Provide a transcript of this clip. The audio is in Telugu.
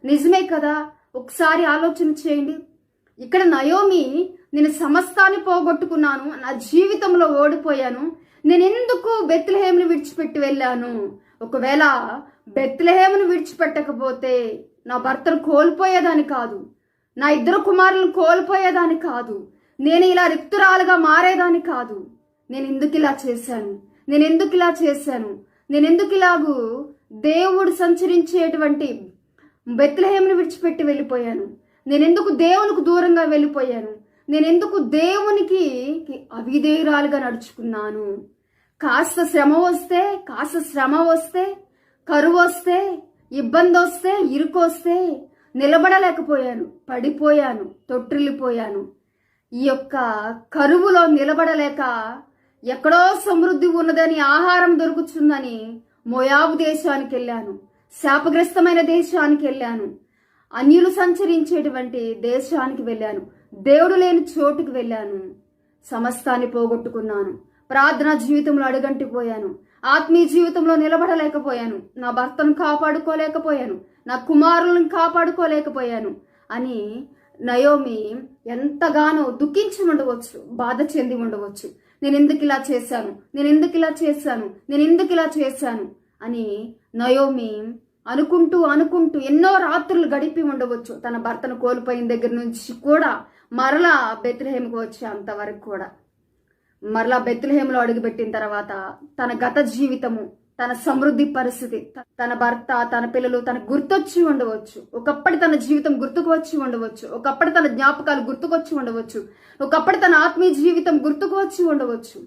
నిజమే కదా? ఒకసారి ఆలోచన చేయండి. ఇక్కడ నయోమి, నేను సమస్తాన్ని పోగొట్టుకున్నాను, నా జీవితంలో ఓడిపోయాను, నేను ఎందుకు బెత్లెహేమును విడిచిపెట్టి వెళ్ళాను? ఒకవేళ బెత్లెహేమును విడిచిపెట్టకపోతే నా భర్తను కోల్పోయేదాని కాదు, నా 2 కుమారులను కోల్పోయేదాని కాదు, నేను ఇలా రిక్తురాలుగా మారేదాని కాదు. నేను ఎందుకు ఇలా చేశాను? నేను ఎందుకు ఇలాగూ దేవుడు సంచరించేటువంటి బెత్లెహేమును విడిచిపెట్టి వెళ్ళిపోయాను? నేనెందుకు దేవునికి దూరంగా వెళ్ళిపోయాను? నేనెందుకు దేవునికి అవిధేయురాలుగా నడుచుకున్నాను? కాస్త శ్రమ వస్తే, కరువు వస్తే, ఇబ్బంది వస్తే, ఇరుకు వస్తే నిలబడలేకపోయాను, పడిపోయాను, తొట్టిల్లిపోయాను. ఈ యొక్క కరువులో నిలబడలేక ఎక్కడో సమృద్ధి ఉన్నదని, ఆహారం దొరుకుతుందని మోయాబు దేశానికి వెళ్ళాను, శాపగ్రస్తమైన దేశానికి వెళ్ళాను, అన్యులు సంచరించేటువంటి దేశానికి వెళ్ళాను, దేవుడు లేని చోటుకు వెళ్ళాను. సమస్తాన్ని పోగొట్టుకున్నాను. ప్రార్థనా జీవితంలో అడుగంటిపోయాను, ఆత్మీయ జీవితంలో నిలబడలేకపోయాను, నా భర్తను కాపాడుకోలేకపోయాను, నా కుమారులను కాపాడుకోలేకపోయాను అని నయోమి ఎంతగానో దుఃఖించి ఉండవచ్చు, బాధ చెంది ఉండవచ్చు. నేను ఎందుకు ఇలా చేశాను అని నయోమి అనుకుంటూ ఎన్నో రాత్రులు గడిపి ఉండవచ్చు. తన భర్తను కోల్పోయిన దగ్గర నుంచి కూడా మరలా బెత్లెహేముకు వచ్చే అంతవరకు కూడా, మరలా బెత్లెహేములో అడుగుపెట్టిన తర్వాత తన గత జీవితము, తన సమృద్ధి పరిస్థితి, తన భర్త, తన పిల్లలు తనకు గుర్తొచ్చి ఉండవచ్చు. ఒకప్పటి తన జీవితం గుర్తుకు వచ్చి ఉండవచ్చు, ఒకప్పటి తన జ్ఞాపకాలు గుర్తుకొచ్చి ఉండవచ్చు, ఒకప్పటి తన ఆత్మీయ జీవితం గుర్తుకు వచ్చి ఉండవచ్చు.